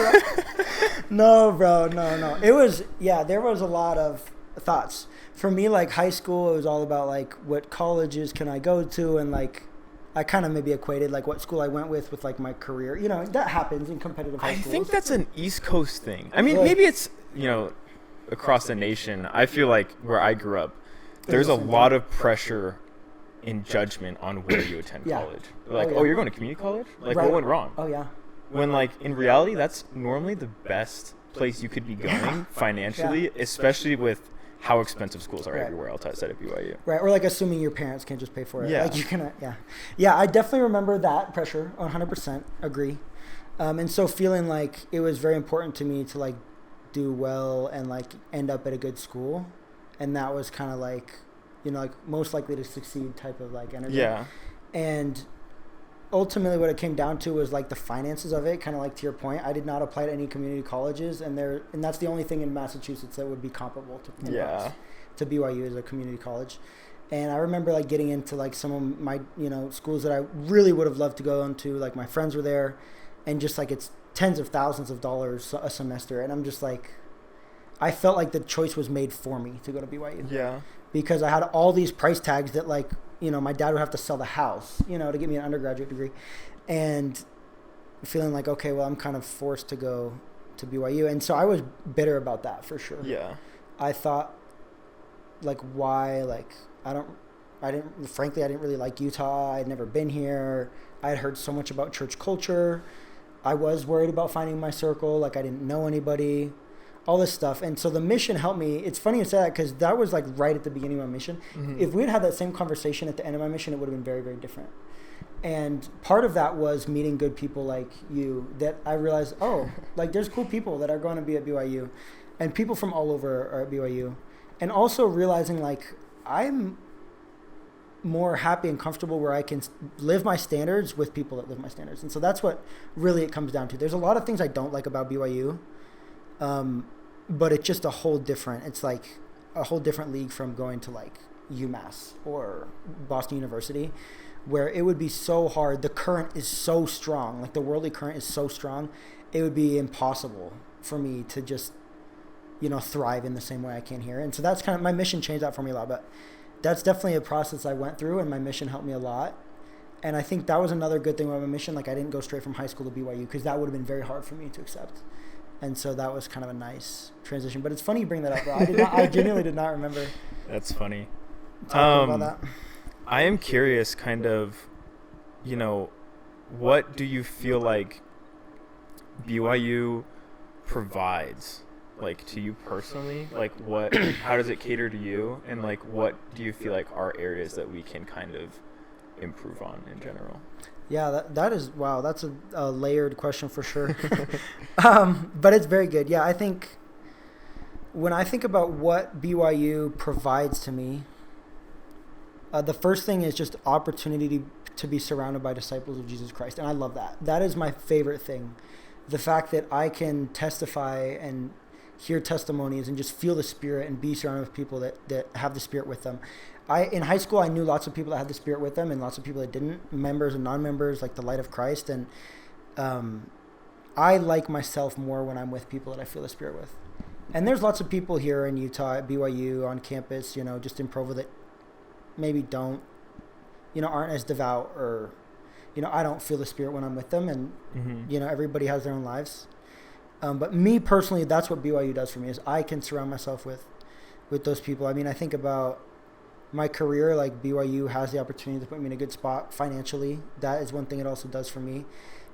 No, bro. No. It was... Yeah, there was a lot of thoughts. For me, like, high school, it was all about, like, what colleges can I go to, and, like, I kind of maybe equated, like, what school I went with, like, my career. You know, that happens in competitive high schools. I think that's an East Coast thing. I mean, maybe it's, you know, across the nation. I feel like where I grew up, there's a lot of pressure in judgment on where you attend college. Like, oh, you're going to community college? Like, what went wrong? Oh, yeah. When, like, in reality, that's normally the best place you could be going financially, especially with how expensive schools are everywhere else outside of BYU. Right, or like assuming your parents can just pay for it. Yeah. Like you can, yeah. I definitely remember that pressure. 100% agree. And so feeling like it was very important to me to like do well and like end up at a good school, and that was kind of like, you know, like most likely to succeed type of like energy. Yeah. And ultimately what it came down to was like the finances of it, kind of like to your point. I did not apply to any community colleges, and that's the only thing in Massachusetts that would be comparable to BYU as a community college. And I remember like getting into like some of my, you know, schools that I really would have loved to go into, like my friends were there, and just like it's tens of thousands of dollars a semester, and I'm just like, I felt like the choice was made for me to go to BYU. Yeah. Because I had all these price tags that like, you know, my dad would have to sell the house, you know, to get me an undergraduate degree, and feeling like, okay, well, I'm kind of forced to go to BYU. And so I was bitter about that for sure. Yeah. I thought like, why, like, frankly, I didn't really like Utah. I'd never been here. I had heard so much about church culture. I was worried about finding my circle. Like I didn't know anybody, all this stuff. And so the mission helped me. It's funny to say that because that was like right at the beginning of my mission. Mm-hmm. If we had had that same conversation at the end of my mission, it would have been very, very different. And part of that was meeting good people like you, that I realized, like there's cool people that are going to be at BYU, and people from all over are at BYU. And also realizing like I'm more happy and comfortable where I can live my standards with people that live my standards. And so that's what really it comes down to. There's a lot of things I don't like about BYU, but it's just it's like a whole different league from going to like UMass or Boston University, where it would be so hard. The current is so strong, like the worldly current is so strong, it would be impossible for me to just, thrive in the same way I can here. And so that's kind of, my mission changed that for me a lot, but that's definitely a process I went through, and my mission helped me a lot. And I think that was another good thing about my mission. Like I didn't go straight from high school to BYU because that would have been very hard for me to accept. And so that was kind of a nice transition. But it's funny you bring that up, bro. I genuinely did not remember. That's funny. Talking about that. I am curious, kind of, what do you feel like BYU provides, like, to you personally? Like, how does it cater to you? And, like, what do you feel like are areas that we can kind of improve on in general? Yeah, that is, wow, that's a layered question for sure. But it's very good. Yeah, I think when I think about what BYU provides to me, the first thing is just opportunity to be surrounded by disciples of Jesus Christ. And I love that. That is my favorite thing. The fact that I can testify and hear testimonies and just feel the Spirit and be surrounded with people that have the Spirit with them. In high school, I knew lots of people that had the Spirit with them and lots of people that didn't, members and non-members, like the light of Christ. And I like myself more when I'm with people that I feel the Spirit with. And there's lots of people here in Utah at BYU on campus, just in Provo that maybe don't, aren't as devout, or, I don't feel the Spirit when I'm with them. And, everybody has their own lives. But me personally, that's what BYU does for me, is I can surround myself with those people. I mean, I think about my career, like BYU has the opportunity to put me in a good spot financially. That is one thing it also does for me.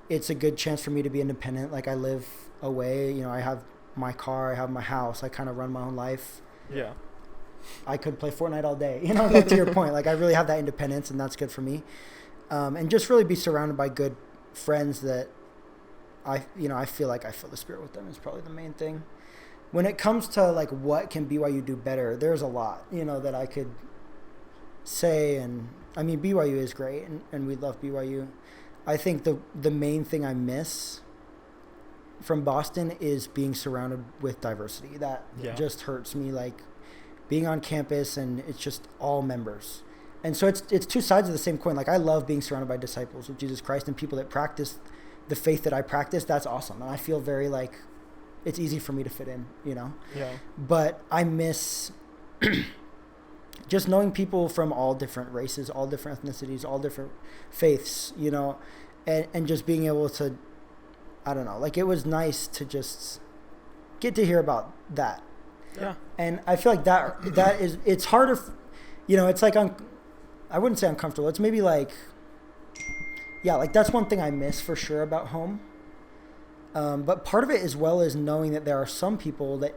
It's a good chance for me to be independent. Like I live away, I have my car, I have my house, I kind of run my own life. Yeah. I could play Fortnite all day, to your point. Like I really have that independence, and that's good for me. And just really be surrounded by good friends that I feel like I feel the Spirit with them is probably the main thing. When it comes to like what can BYU do better, there's a lot, that I could say. And I mean, BYU is great, and we love BYU. I think the main thing I miss from Boston is being surrounded with diversity. That just hurts me, like being on campus and it's just all members. And so it's two sides of the same coin. Like I love being surrounded by disciples of Jesus Christ and people that practice the faith that I practice. That's awesome. And I feel very like it's easy for me to fit in, Yeah. But I miss just knowing people from all different races, all different ethnicities, all different faiths, and just being able to, I don't know, like it was nice to just get to hear about that. Yeah. And I feel like that is, it's harder, it's like, I wouldn't say uncomfortable. It's maybe like, like that's one thing I miss for sure about home. But part of it as well is knowing that there are some people that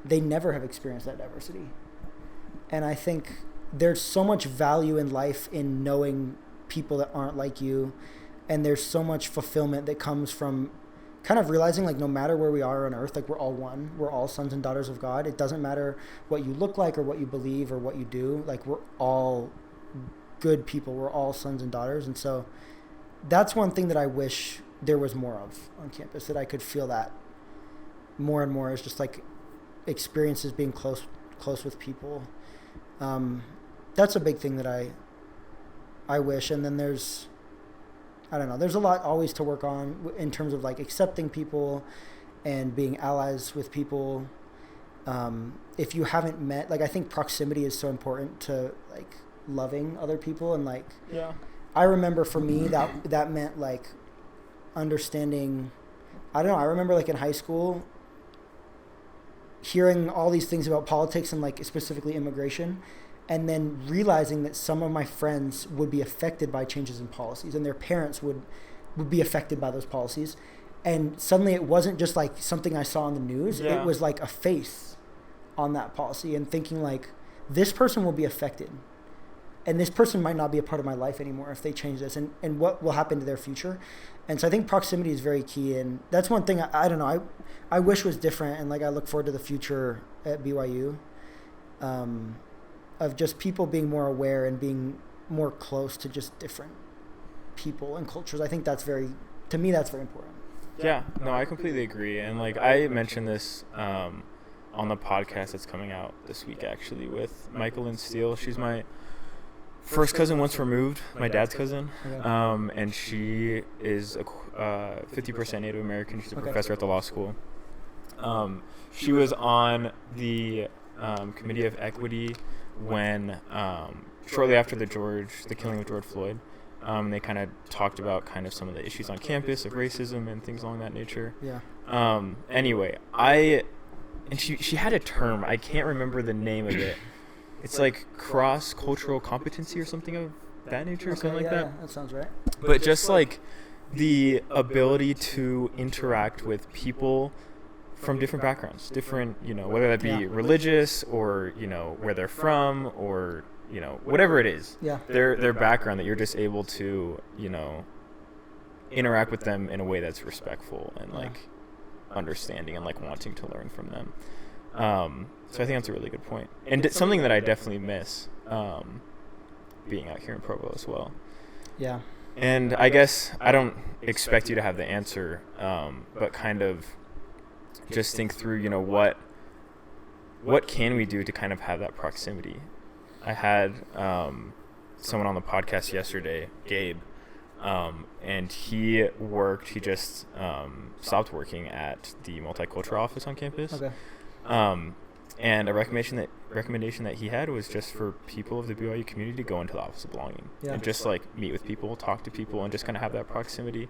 they never have experienced that diversity. And I think there's so much value in life in knowing people that aren't like you. And there's so much fulfillment that comes from kind of realizing like no matter where we are on earth, like we're all one. We're all sons and daughters of God. It doesn't matter what you look like or what you believe or what you do. Like we're all good people. We're all sons and daughters. And so that's one thing that I wish there was more of on campus, that I could feel that more and more, is just like experiences being close with people. That's a big thing that I wish. And then there's a lot always to work on in terms of like accepting people and being allies with people. If you haven't met, like I think proximity is so important to like loving other people. And like, I remember for me that meant like understanding, I don't know, I remember like in high school hearing all these things about politics and like specifically immigration, and then realizing that some of my friends would be affected by changes in policies and their parents would be affected by those policies. And suddenly it wasn't just like something I saw on the news. It was like a face on that policy, and thinking like this person will be affected. and this person might not be a part of my life anymore if they change this, and what will happen to their future. And so I think proximity is very key, and that's one thing I don't know, I wish was different, and like I look forward to the future at BYU, of just people being more aware and being more close to just different people and cultures. I think that's to me that's very important. Yeah, no, I completely agree. And like I mentioned this on the podcast that's coming out this week actually with Michael and Steele. She's my first cousin once removed, my dad's cousin. Okay. And she is 50% Native American. She's a professor at the law school. She was on the Committee of Equity when shortly after the killing of George Floyd. They kind of talked about kind of some of the issues on campus of racism and things along that nature. Yeah. Anyway, she had a term. I can't remember the name of it. It's like cross-cultural competency or something of that nature, or something like that. Yeah, that sounds right. But just like the ability to interact with people from different backgrounds, different, whether that be religious or, where they're from or, whatever it is. Yeah. Their background, that you're just able to, interact with them in a way that's respectful and like understanding and like wanting to learn from them. So I think that's a really good point. And it's something that I definitely miss being out here in Provo as well. Yeah. And I guess I don't expect you to have the answer, but kind of just think through, what can we do to kind of have that proximity? I had someone on the podcast yesterday, Gabe, and he just stopped working at the multicultural office on campus. Okay. And a recommendation that he had was just for people of the BYU community to go into the Office of Belonging and just like meet with people, talk to people, and just kind of have that proximity.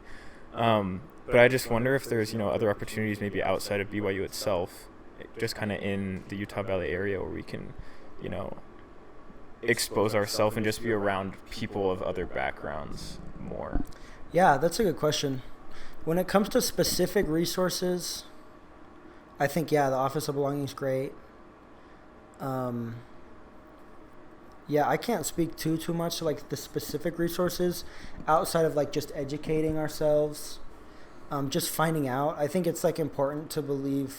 But I just wonder if there's, other opportunities maybe outside of BYU itself, just kind of in the Utah Valley area where we can, expose ourselves and just be around people of other backgrounds more. Yeah, that's a good question. When it comes to specific resources, I think, the Office of Belonging is great. I can't speak too much to like the specific resources outside of like just educating ourselves, just finding out. I think it's like important to believe,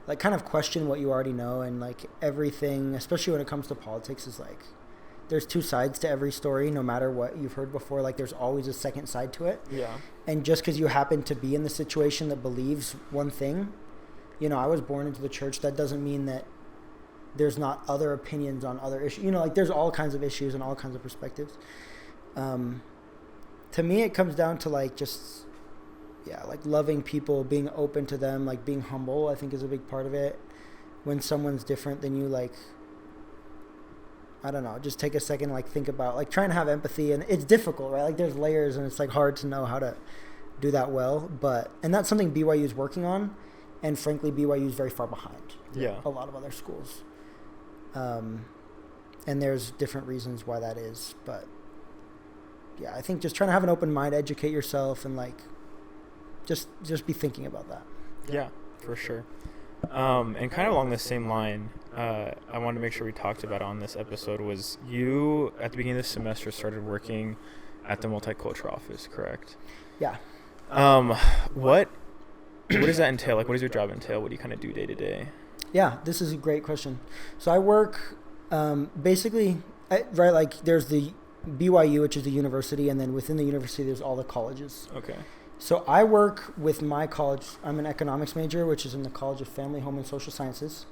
like kind of question what you already know, and like everything, especially when it comes to politics, is like there's two sides to every story. No matter what you've heard before, like there's always a second side to it. Yeah. And just because you happen to be in the situation that believes one thing, I was born into the church. That doesn't mean that there's not other opinions on other issues. Like there's all kinds of issues and all kinds of perspectives. To me, it comes down to like just, like loving people, being open to them, like being humble, I think is a big part of it. When someone's different than you, like, I don't know, just take a second, like think about, like trying to have empathy. And it's difficult, right? Like there's layers and it's like hard to know how to do that well. And that's something BYU is working on. And frankly, BYU is very far behind a lot of other schools. And there's different reasons why that is. But I think just trying to have an open mind, educate yourself, and like just be thinking about that. Yeah, for sure. And kind of along the same line, I wanted to make sure we talked about on this episode was you, at the beginning of the semester, started working at the multicultural office, correct? Yeah. What does that entail? Like, what does your job entail? What do you kind of do day to day? Yeah, this is a great question. So I work basically, like there's the BYU, which is the university, and then within the university there's all the colleges. Okay. So I work with my college. I'm an economics major, which is in the College of Family, Home, and Social Sciences.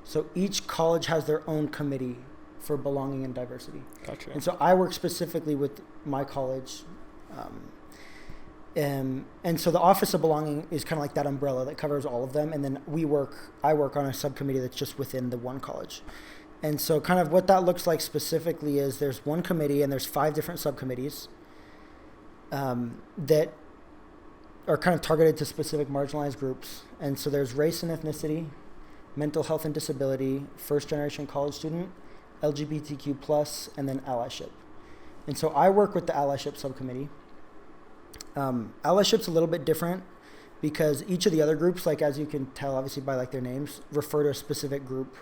So each college has their own committee for belonging and diversity. Gotcha. And so I work specifically with my college. And so the Office of Belonging is kind of like that umbrella that covers all of them. And then I work on a subcommittee that's just within the one college. And so kind of what that looks like specifically is there's one committee and there's 5 different subcommittees that are kind of targeted to specific marginalized groups. And so there's race and ethnicity, mental health and disability, first generation college student, LGBTQ+, and then allyship. And so I work with the allyship subcommittee. Allyship's a little bit different because each of the other groups, like as you can tell obviously by like their names, refer to a specific group,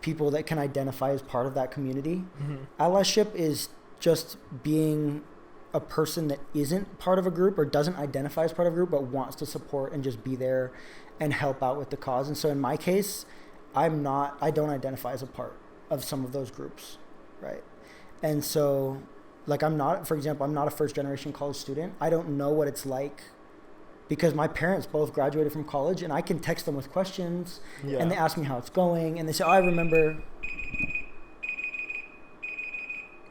people that can identify as part of that community. Mm-hmm. Allyship is just being a person that isn't part of a group or doesn't identify as part of a group, but wants to support and just be there and help out with the cause. And so in my case, I don't identify as a part of some of those groups, right? And so, like, for example, I'm not a first generation college student. I don't know what it's like because my parents both graduated from college, and I can text them with questions, and they ask me how it's going, and they say, oh, I remember.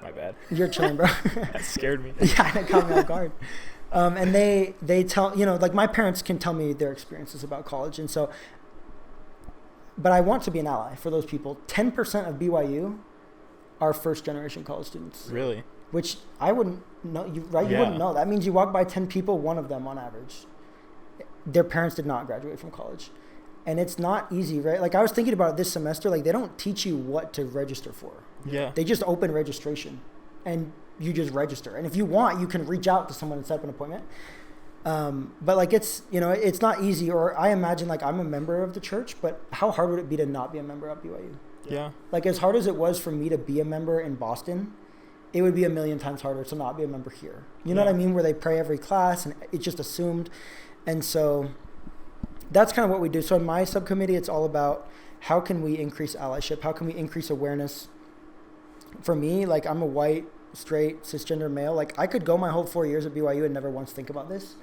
My bad. You're chilling, bro. That scared me. Yeah, it caught me off guard. And they tell, like, my parents can tell me their experiences about college, and so, but I want to be an ally for those people. 10% of BYU are first generation college students. Really? Which I wouldn't know, right? You wouldn't know. That means you walk by 10 people, one of them on average, their parents did not graduate from college. And it's not easy, right? Like, I was thinking about it this semester, like, they don't teach you what to register for. Yeah. They just open registration and you just register. And if you want, you can reach out to someone and set up an appointment. But like, it's not easy. Or I imagine, like, I'm a member of the church, but how hard would it be to not be a member of BYU? Yeah. Like, as hard as it was for me to be a member in Boston, it would be a million times harder to not be a member here. You know what I mean? Where they pray every class and it's just assumed. And so that's kind of what we do. So in my subcommittee, it's all about how can we increase allyship? How can we increase awareness? For me, like, I'm a white, straight, cisgender male. Like, I could go my whole 4 years at BYU and never once think about this.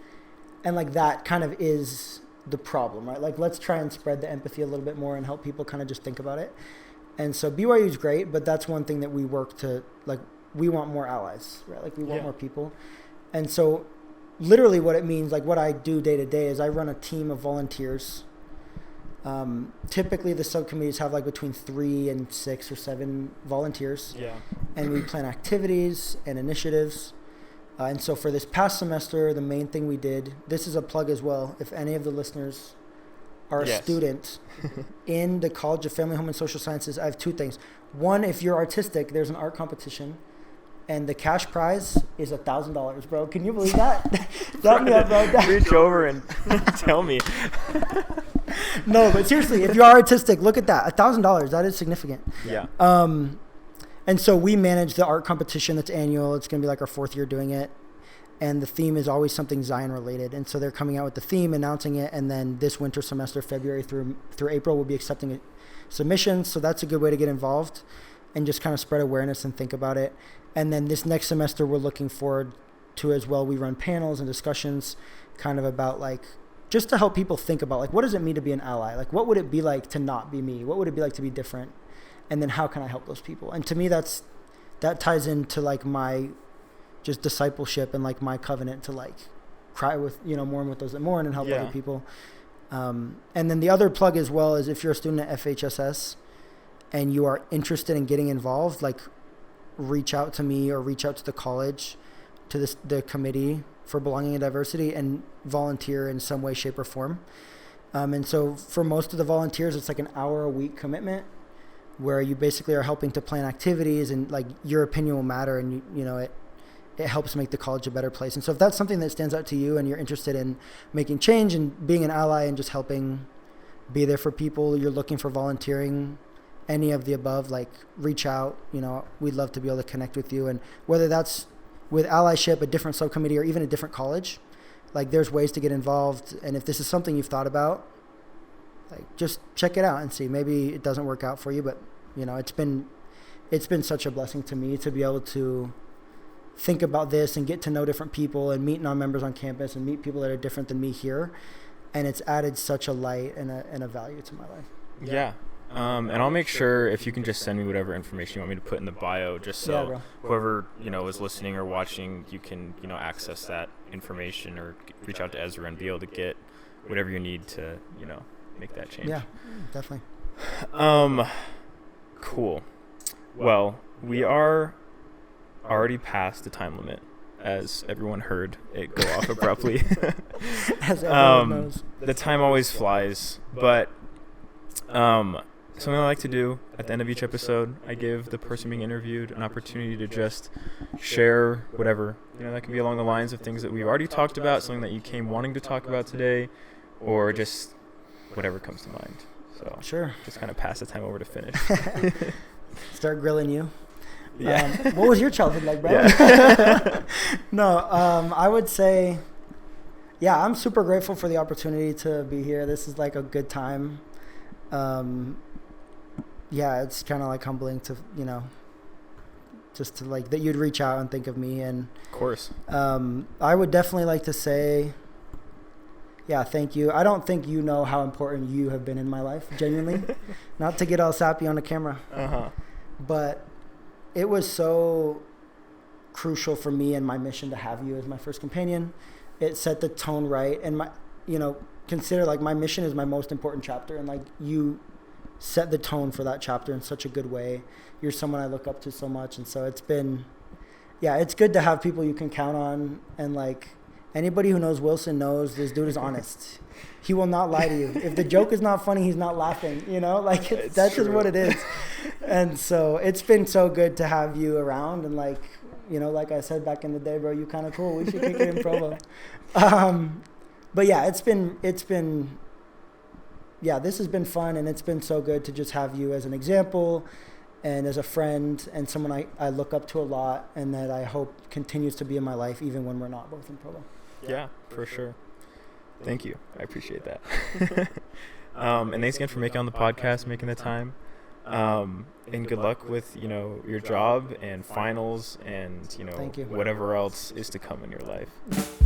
And like, that kind of is the problem, right? Like, let's try and spread the empathy a little bit more and help people kind of just think about it. And so BYU is great, but that's one thing that we work to, like, we want more allies, right? Like, we want more people. And so literally what it means, like, what I do day to day is I run a team of volunteers. Typically the subcommittees have like between 3 and 6 or 7 volunteers. Yeah. And we plan activities and initiatives. And so for this past semester, the main thing we did, this is a plug as well. If any of the listeners are a student in the College of Family, Home, and Social Sciences, I have 2 things. One, if you're artistic, there's an art competition. And the cash prize is $1,000, bro. Can you believe that? Reach over and tell me. No, but seriously, if you are artistic, look at that. $1,000, that is significant. Yeah. And so we manage the art competition that's annual. It's going to be like our 4th year doing it. And the theme is always something Zion related. And so they're coming out with the theme, announcing it. And then this winter semester, February through April, we'll be accepting submissions. So that's a good way to get involved and just kind of spread awareness and think about it. And then this next semester, we're looking forward to as well. We run panels and discussions kind of about, like, just to help people think about, like, what does it mean to be an ally? Like, what would it be like to not be me? What would it be like to be different? And then how can I help those people? And to me, that ties into, like, my just discipleship and, like, my covenant to, like, cry with, mourn with those that mourn and help other people. And then the other plug as well is if you're a student at FHSS and you are interested in getting involved, like, reach out to me or reach out to the college, to the committee for belonging and diversity, and volunteer in some way, shape, or form. And so for most of the volunteers, it's like an hour a week commitment where you basically are helping to plan activities, and, like, your opinion will matter, and it helps make the college a better place. And so if that's something that stands out to you and you're interested in making change and being an ally and just helping be there for people, you're looking for volunteering, any of the above, like, reach out. We'd love to be able to connect with you. And whether that's with allyship, a different subcommittee, or even a different college, like, there's ways to get involved. And if this is something you've thought about, like, just check it out and see. Maybe it doesn't work out for you, but it's been such a blessing to me to be able to think about this and get to know different people and meet non-members on campus and meet people that are different than me here. And it's added such a light and a value to my life. Yeah. And I'll make sure, if you can just send me whatever information you want me to put in the bio, just so whoever, is listening or watching, you can, access that information or reach out to Ezra and be able to get whatever you need to, make that change. Yeah, definitely. Cool. Well, we are already past the time limit, as everyone heard it go off abruptly. As everyone knows. The time always flies, but something I like to do at the end of each episode, I give the person being interviewed an opportunity to just share whatever. That can be along the lines of things that we've already talked about, something that you came wanting to talk about today, or just whatever comes to mind. So sure, just kind of pass the time over to finish. Start grilling you. Yeah. What was your childhood like, bro? Yeah. No, I would say, yeah, I'm super grateful for the opportunity to be here. This is like a good time. Yeah, it's kind of like humbling to, just to like that you'd reach out and think of me. And Of course. I would definitely like to say, yeah, thank you. I don't think you know how important you have been in my life, genuinely. Not to get all sappy on the camera. But it was so crucial for me and my mission to have you as my first companion. It set the tone right. And consider like my mission is my most important chapter. And like you set the tone for that chapter in such a good way. You're someone I look up to so much. And so it's good to have people you can count on. And like anybody who knows Wilson knows this dude is honest. He will not lie to you. If the joke is not funny, he's not laughing, like that's just what it is. And so it's been so good to have you around. And like, like I said back in the day, bro, you kind of cool. We should kick it in Provo. But yeah, it's been, this has been fun. And it's been so good to just have you as an example and as a friend and someone I look up to a lot and that I hope continues to be in my life even when we're not both in Provo. Yeah, for sure. Thank you. I appreciate that. And thanks again for making on the podcast, making the time. And good luck with, your job and finals and, Thank you. whatever else is to come in your life.